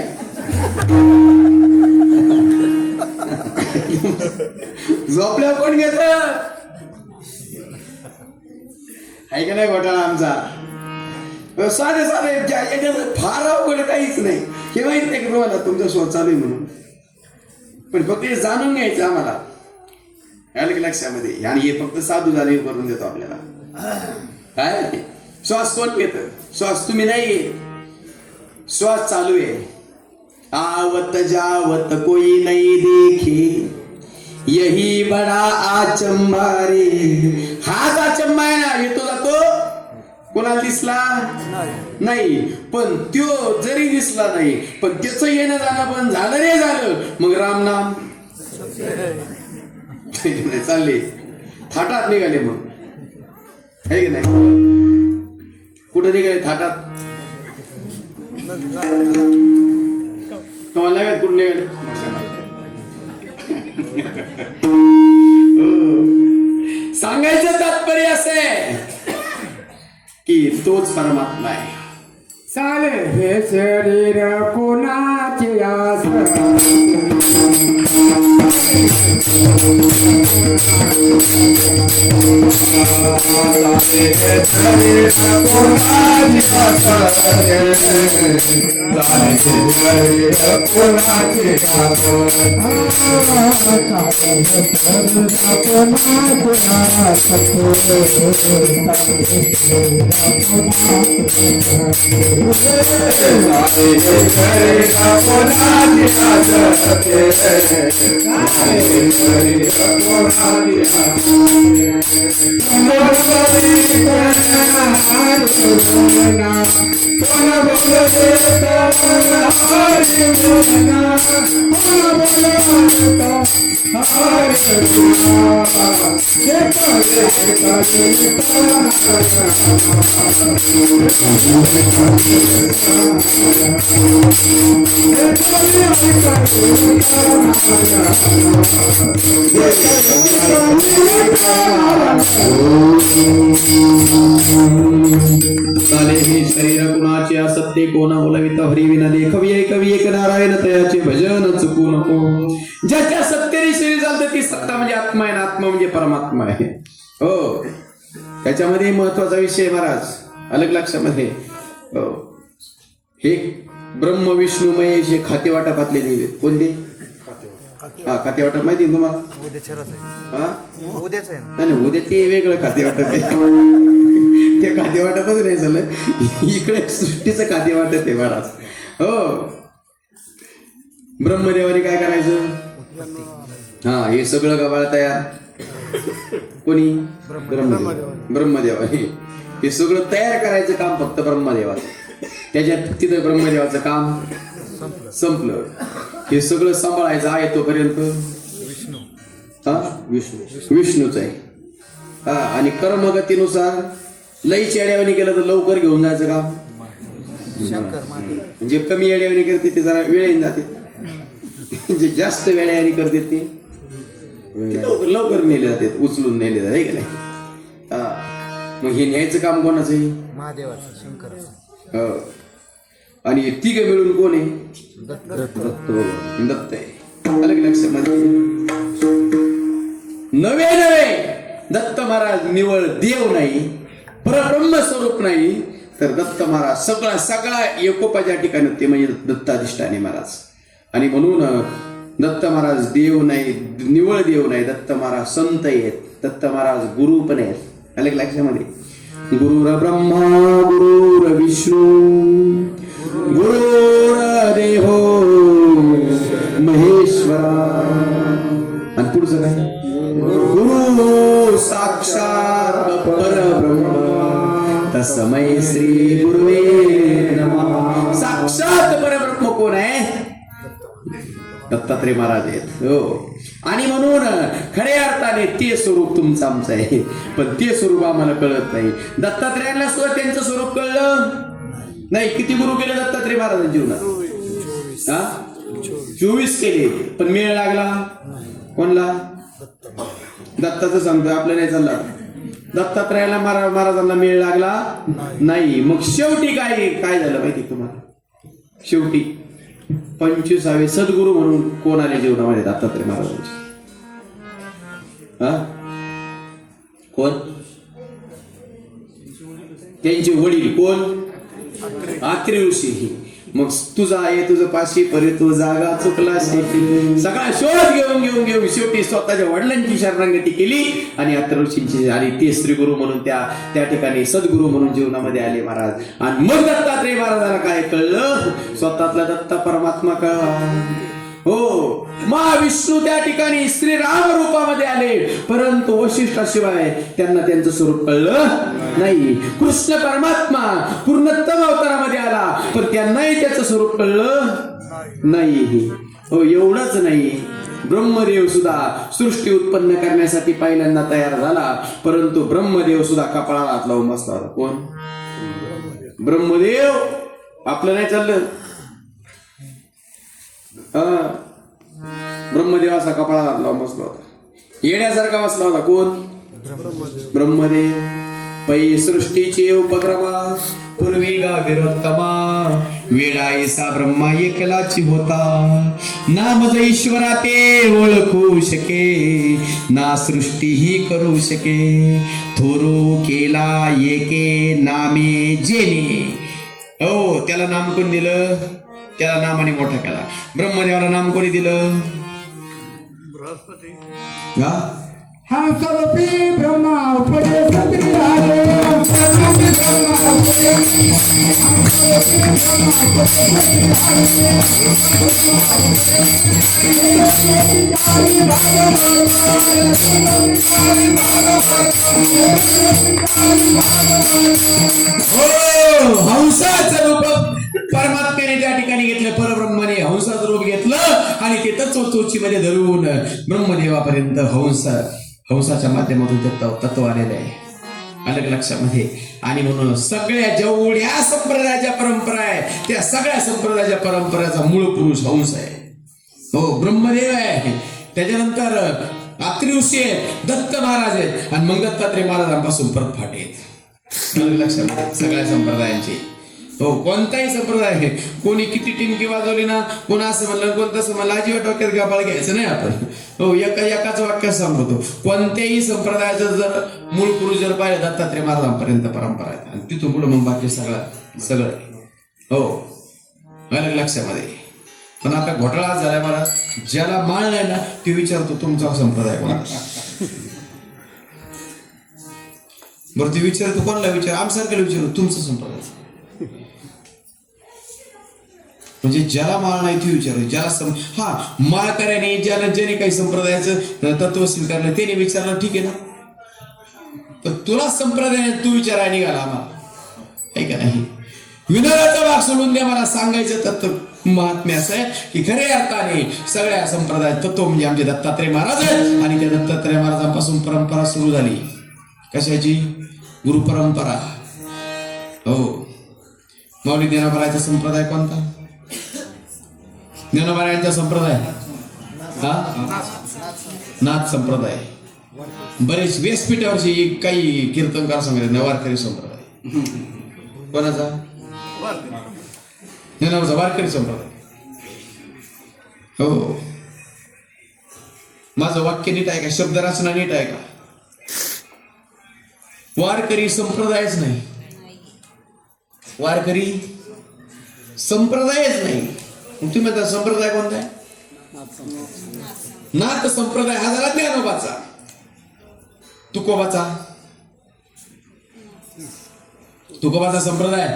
झोपल्या कोण घेत? आहे का नाही घोटाळा आमचा? साधे फार अवघड काहीच नाही. हे माहित नाही की तुम्हाला तुमचा श्वास चालू आहे म्हणून. पण फक्त हे जाणून घ्यायचं आम्हाला. लक्षामध्ये. आणि हे फक्त साधू झाले करून देतो आपल्याला. काय श्वास कोण घेत? श्वास तुम्ही नाही. श्वास चालू आहे. आवत जावत कोई नहीं देखे यही बड़ा आचंबा रे. हाच आचंबा आहे ना. येतो जातो कोणाला दिसला नाही. पण त्यो जरी दिसला नाही पण त्याचं येणं जाणं पण झालं रे झालं. मग राम नाम चालले थाटात निघाले. मग आहे की नाही? कुठं निघाले? थाटात. तुम्हाला काय कुठं निघाले? सांगायचं तात्पर्य असे की तोच परमात्मा आहे. चाले हे शरीर कोणाचे आस चाले हे शरीर कुणाचे असत्य कोणा बोलावित हरी विना देखवी कवी एक नारायण तयाचे भजन चुकू नको. ज्याच्या सत्तेने शरीर चालतं ती सत्ता म्हणजे आत्मा आहे, आत्मा म्हणजे परमात्मा आहे. हो, त्याच्यामध्ये महत्वाचा विषय महाराज अलग लक्षामध्ये. हो, हे ब्रह्म विष्णू महेश हे खाते वाटपातले देव कोणते? हा, खाते वाटप माहिती आहे तुम्हाला? उद्याच आहे नाही, उद्या ते वेगळं खाते वाटप आहे. ते खाते वाटपच नाही झालं, इकडे सृष्टीचं खाते वाटप आहे महाराज. हो, ब्रह्मदेवाने काय करायचं? हा, हे सगळं गव्हाळ तयार कोणी? ब्रह्मदेवाने हे सगळं तयार करायचं काम फक्त ब्रह्मदेवाचं. त्याच्यात तिथं ब्रह्मदेवाचं काम संपलं. हे सगळं सांभाळायचं आहे तोपर्यंत विष्णूच आहे. हा, आणि कर्मगतीनुसार लई येड्यावानी केलं तर लवकर घेऊन जायचं काम म्हणजे कमी येड्यावानी करते ते जरा वेळेने जाते. जे जास्त वेळेवानी करते ते लवकर नेले जाते, उचलून नेले जाते का नाही. हा, मग हे न्यायचं काम कोणाचं आहे? महादेवाचं, शंकराचं. हो, आणि तिघ मिळून कोण आहे? दत्त आहे. अलग लक्षामध्ये नवे दत्त महाराज निवळ देव नाही, परब्रह्म स्वरूप नाही, तर दत्त महाराज सगळा एकोपाच्या ठिकाणी ते म्हणजे दत्ताधिष्ठाने महाराज. आणि म्हणून दत्त महाराज देव नाही, निवळ देव नाही. दत्त महाराज संत आहेत, दत्त महाराज गुरु पण आहेत. अलग लक्षामध्ये गुरुर ब्रह्मा गुरुर विष्णू गुरुर्देवो महेश्वरा. आणि पुढचं काय? गुरु साक्षात परब्रह्म तस्मै श्री गुरुवे नमः. साक्षात परब्रह्म कोण आहे? दत्तात्रय महाराज आहेत. हो, आणि म्हणून खऱ्या अर्थाने ते स्वरूप तुमचं आमचं आहे, पण ते स्वरूप आम्हाला कळत नाही. दत्तात्रयांना सुद्धा त्यांचं स्वरूप कळलं नाही. किती गुरु केले दत्तात्रय महाराजांच्या जीवनात? हा, 24 केले, पण मेळ लागला कोणला? दत्ताचं सांगतोय, आपलं नाही चाललं. दत्तात्रयाला महाराजांना मेळ लागला नाही. मग शेवटी काय झालं माहिती तुम्हाला? शेवटी 25वे सद्गुरू म्हणून कोण आले जीवनामध्ये? दत्तात्रय महाराजांचे. हा, कोण? त्यांचे वडील कोण? आत्रे ऋषी. मग तुझा आहे तुझं पाशी परे तो जागा चुकला शेती. सगळा शोध घेऊन शेवटी स्वतःच्या वडिलांची शरणागती केली आणि आत्रे ऋषींची आणि ते श्री गुरु म्हणून त्या ठिकाणी सद्गुरू म्हणून जीवनामध्ये आले महाराज. आणि मग दत्तात्रय महाराजाला काय कळलं? स्वतःतला दत्त परमात्मा कळला. हो, महाविष्णू त्या ठिकाणी श्रीराम रूपामध्ये आले, परंतु वशिष्ठाशिवाय त्यांना त्यांचं स्वरूप कळलं नाही. कृष्ण परमात्मा पूर्णोत्तम अवतारामध्ये आला, पण त्यांनाही त्याचं स्वरूप कळलं नाही. हो, एवढंच नाही, ब्रह्मदेव सुद्धा सृष्टी उत्पन्न करण्यासाठी पहिल्यांदा तयार झाला, परंतु ब्रह्मदेव सुद्धा कपाळाला हात लावून बसला होता. कोण? ब्रह्मदेव. आपलं नाही चाललं. ब्रह्मदेव असा कपाळाला हात लावून बसला होता, येण्यासारखा बसला होता. कोण? ब्रह्मदेव. पै सृष्टीचे उपक्रमा पूर्वी गाविरोत्तमा वेळायसा ब्रह्मा एकलाची होता, ना मज ईश्वरा ते ओळखू शके, ना सृष्टी ही करू शके, थोरू केला एके नामे जेने. हो, त्याला नाम कोण दिलं? त्याला नामाने मोठा केला. ब्रह्मदेवाला नाम कोणी दिलं? हा? हा स्वरूपी ब्रह्मा उपदेश झाले. हंसाचं रूप परमात्म्याने त्या ठिकाणी घेतलं. परब्रह्माने हंसाचं रूप घेतलं आणि ते तत्वचोचीमध्ये धरून ब्रह्मदेवापर्यंत हंसाच्या माध्यमातून तत्व आलेलं आहे. अलग लक्षामध्ये. आणि म्हणून सगळ्या जेवढ्या संप्रदायाच्या परंपरा आहे त्या सगळ्या संप्रदायाच्या परंपरेचा मूळ पुरुष हंस आहे. हो, ब्रह्मदेव आहे. त्याच्यानंतर अत्रि ऋषी आहेत, दत्त महाराज आहेत, आणि मग दत्तात्रय महाराजांपासून परत फाटे आहेत. अलग लक्षामध्ये सगळ्या संप्रदायांची. हो, कोणताही संप्रदाय आहे, कोणी किती टिमकी वाजवली ना, कोण असं म्हणलं कोण तसं म्हणलं, अजिबात डोक्यात गाबाळ घ्यायचं नाही आपण. हो, एकाच वाक्यात सांगतो, कोणत्याही संप्रदायाचं जर मूळ पुरुष जर पाहिजे दत्तात्रय महाराजांपर्यंत परंपरा आहे, आणि तिथून पुढे मग बाकी सगळं. हो, अलग लक्षामध्ये. पण आता घोटाळा झालाय मला, ज्याला माळ नाही ना ते विचारतो तुमचा संप्रदाय कोणता. बरं, ते विचारतो कोणाला विचार? आमसारख्याला विचारतो तुमचा संप्रदाय. म्हणजे ज्याला माळ नाही ते विचारतो. ज्याला माळकऱ्याने ज्याने काही संप्रदायाचं तत्व स्वीकारलं त्याने विचारलं, ठीक आहे ना. पण तुला संप्रदाय तू विचारायला निघाला आम्हाला, आहे का नाही? विनोदाचा भाग सोडून द्या. मला सांगायचं तत्व महात्म्य असं आहे की खऱ्या अर्थाने सगळ्या संप्रदायात तत्व म्हणजे आमचे दत्तात्रय महाराज आहेत. आणि त्या दत्तात्रय महाराजांपासून परंपरा सुरू झाली. कशाची? गुरु परंपरा. हो, माऊली ज्ञानोबारायांचा संप्रदाय कोणता? ज्ञानोबारायांचा संप्रदाय नाथ संप्रदाय. बरेच व्यासपीठावरची काही कीर्तनकार सांगितले वारकरी संप्रदाय. कोणाचा? ज्ञानोबाचा वारकरी संप्रदाय. हो, माझं वाक्य नीट आहे का? शब्द रचना नीट आहे का? वारकरी संप्रदायच नाही, वारकरी संप्रदायच नाही. तुम्ही म्हणता संप्रदाय कोणता आहे? नाथ संप्रदाय. हा झाला ज्ञानोबाचा. तुकोबाचा संप्रदाय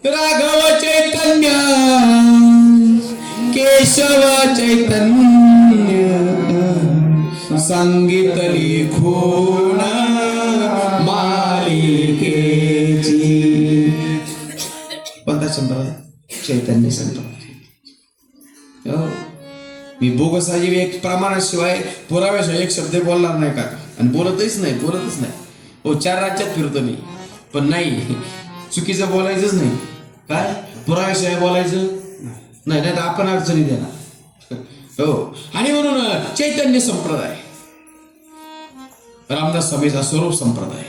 राघव चैतन्य केशव चैतन्य सांगितली खूण मालिकेची. कोणता संप्रदाय? चैतन्य संप्रदाय. हो, मी बोगसाजी एक प्रमाणाशिवाय पुराव्याशिवाय एक शब्द बोलणार नाही का? आणि बोलतच नाही. हो, 4 राज्यात फिरतो मी, पण नाही, चुकीचं बोलायचंच नाही. काय? पुराव्याशिवाय बोलायचं नाही, तर आपण अडचणी देणार. हो, आणि म्हणून चैतन्य संप्रदाय, रामदास स्वामीचा स्वरूप संप्रदाय.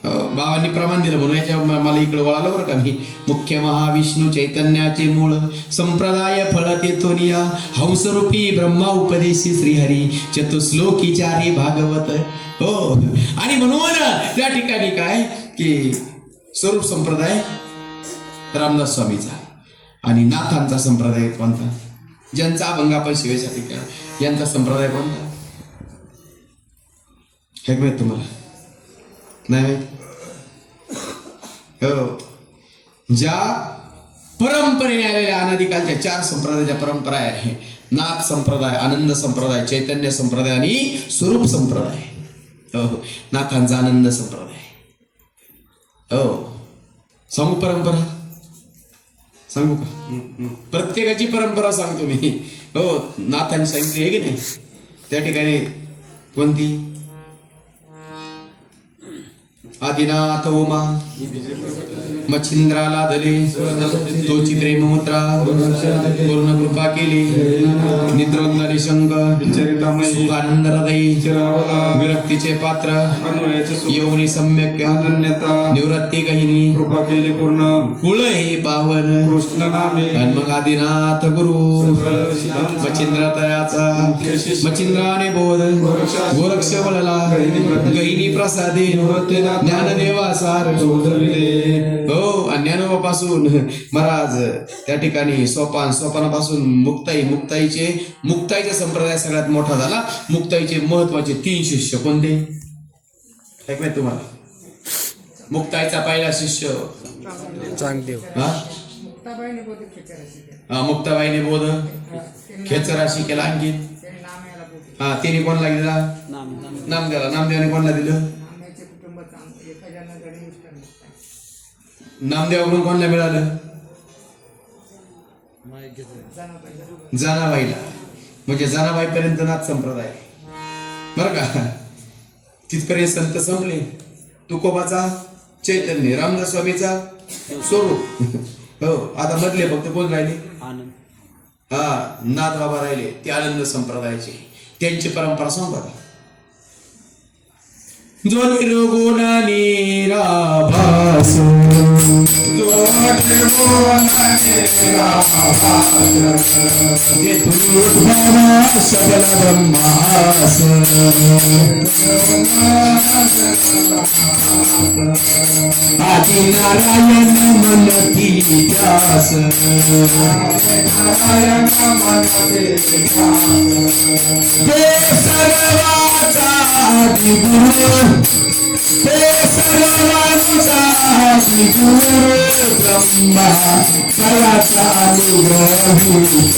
बाबांनी प्रमाण दिलं म्हणून याच्या मला इकडे वळालं बरं का मी. मुख्य महाविष्णू चैतन्याचे मूळ संप्रदाय फळ तेथोनिया हंसरूपी ब्रह्मा उपदेशी श्रीहरी चतुश्लोकी चारी भागवत. हो, आणि म्हणून त्या ठिकाणी काय की स्वरूप संप्रदाय रामदास स्वामीचा. आणि नाथांचा संप्रदाय कोणता? ज्यांचा अभंग आपण शिवेसाठी केला, यांचा संप्रदाय कोणता हे माहित तुम्हाला? नाही माहित? हो, ज्या परंपरेने आलेल्या अनादिकालच्या 4 संप्रदायाच्या परंपरा आहे. नाथ संप्रदाय, आनंद संप्रदाय, चैतन्य संप्रदाय आणि स्वरूप संप्रदाय. हो, नाथांचा आनंद संप्रदाय. हो, सांगू परंपरा? सांगू का? प्रत्येकाची परंपरा सांगतो मी. हो, नाथांनी सांगितली आहे की नाही? त्या ठिकाणी कोणती? आदिनाथ उमा मच्छिंद्राला दले तोची प्रेममुद्रा पूर्ण कृपा केली निद्रोंदरी संग सुखानंद हृदयी विरक्तीचे पात्र येऊनी सम्यक निवृत्ती गहिनी कृपा केली पूर्ण कुळ हे पावन कृष्ण नामे आणि मग आदिनाथ गुरु मच्छिंद्र तयाचा मच्छिंद्राने बोध गोरक्ष वळला गहिनी प्रसादे ज्ञानदेवा सार हो ज्ञानोबापासून महाराज त्या ठिकाणी सोपानापासून मुक्ताईचे संप्रदाय सगळ्यात मोठा झाला. मुक्ताईचे महत्वाचे 3 शिष्य कोणते ऐक माहिती तुम्हाला? मुक्ताईचा पहिला शिष्य चांगदेव, मुक्ताबाईने बोध खेचराशी केला. आणखी तिने कोणला दिला? नामदेवाने कोणला दिलं? नामदेवाकडून कोणाला मिळालं? जनाबाईला. म्हणजे जनाबाई पर्यंत नाथ संप्रदाय बर का. तिथपर्यंत संत संपले. तुकोबाचा चैतन्य, रामदास स्वामीचा स्वरूप. हो आता मधले फक्त कोण राहिले? नाथ बाबा राहिले. ते आनंद संप्रदायाचे. त्यांची परंपरा सांगा. जो निर्गुणानी राभास सबल ब्रह्मास आदि नारायण मनती व्यास ते सर्वाचा आदि गुरु ते सर्वांचा आदि गुरु ब्रह्मा तयाचा अनुग्रहित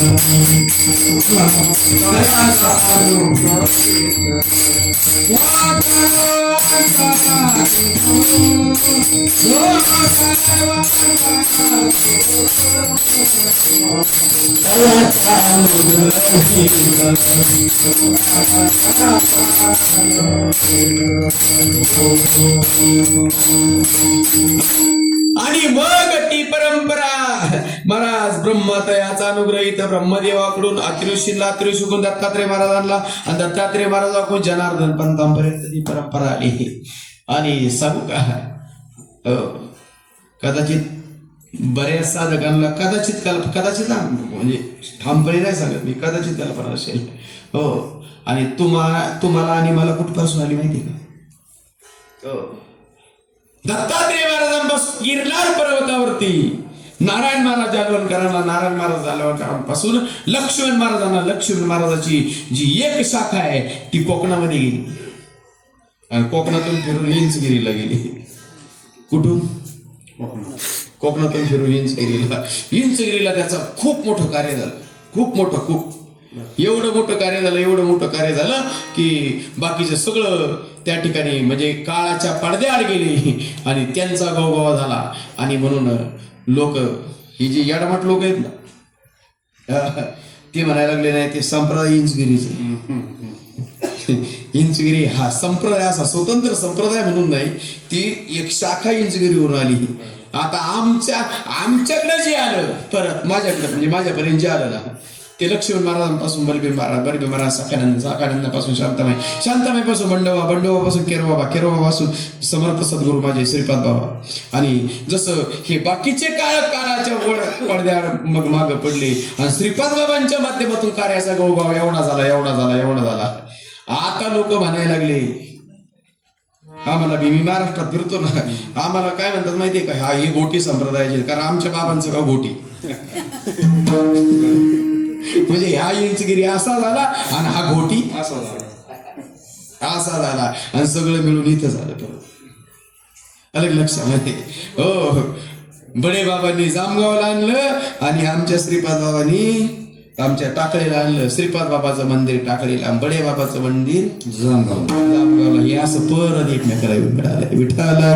तयाचा अनुग्रहित आणि मग ती परंपरा महाराज ब्रह्मतयाचा अनुग्रहित ब्रह्मदेवाकडून अतिऋषीला अतिऋषीकडून दत्तात्रय महाराजांना आणि दत्तात्रय महाराजाकडून जनार्दन पंतांपर्यंत ती परंपरा आली. आणि सांगू का कदाचित बऱ्याच साधकांना कदाचित म्हणजे ठामपणे नाही सांगत मी, कदाचित कल्पना असेल. हो आणि तुम्हाला आणि मला कुठपासून आली माहिती का? दत्तात्रय महाराजांपासून गिरनार पर्वतावरती नारायण महाराज जालवणकरांना, नारायण महाराज जालवणकरांपासून लक्ष्मण महाराजाची जी एक शाखा आहे ती कोकणामध्ये गेली आणि कोकणातून फिरून हिंचगिरीला गेली. कुठून? कोकणातून फिरून हिंचगिरीला त्याचं खूप मोठं कार्य झालं. एवढं मोठं कार्य झालं की बाकीचं सगळं त्या ठिकाणी म्हणजे काळाच्या पडद्याआड गेले आणि त्यांचा गवगवा झाला. आणि म्हणून लोक ही जी याडमाट लोक आहेत ना ते म्हणायला लागले नाही ते संप्रदाय इंचगिरी हा संप्रदाय असा स्वतंत्र संप्रदाय म्हणून नाही, ती एक शाखा इंचगिरीवरून आली. आता आमच्याकडे जे आलं परत माझ्याकडे म्हणजे माझ्यापर्यंत जे आलं ना ते लक्ष्मण महाराजांपासून बलबीर महाराज साखानंदापासून शांताबाईपासून बंडोबापासून केरोबापासून समर्थ सद्गुरू माझे श्रीपाद बाबा. आणि जसं हे बाकीचे काळाच्या पडद्या मग मागं पडले आणि श्रीपाद बाबांच्या माध्यमातून कार्याचा गौगाव एवढा झाला. आता लोक म्हणायला लागले आम्हाला मी महाराष्ट्रात फिरतो ना, आम्हाला काय म्हणतात माहितीये का, हा हे गोटी संप्रदायाचे, कारण आमच्या बाबांचं गाव गोटी. म्हणजे ह्या इंचगिरी असा झाला आणि हा घोटी असा झाला आणि सगळं मिळून इथं झालं. परत अलग लक्षामध्ये हो बडे बाबांनी जामगावला आणलं आणि आमच्या श्रीपाद बाबांनी आमच्या टाकळीला आणलं. श्रीपाद बाबाचं मंदिर टाकळीला, बडे बाबाचं मंदिर जामगावला. हे असं परत एकमेकाला मिळालं. विठाला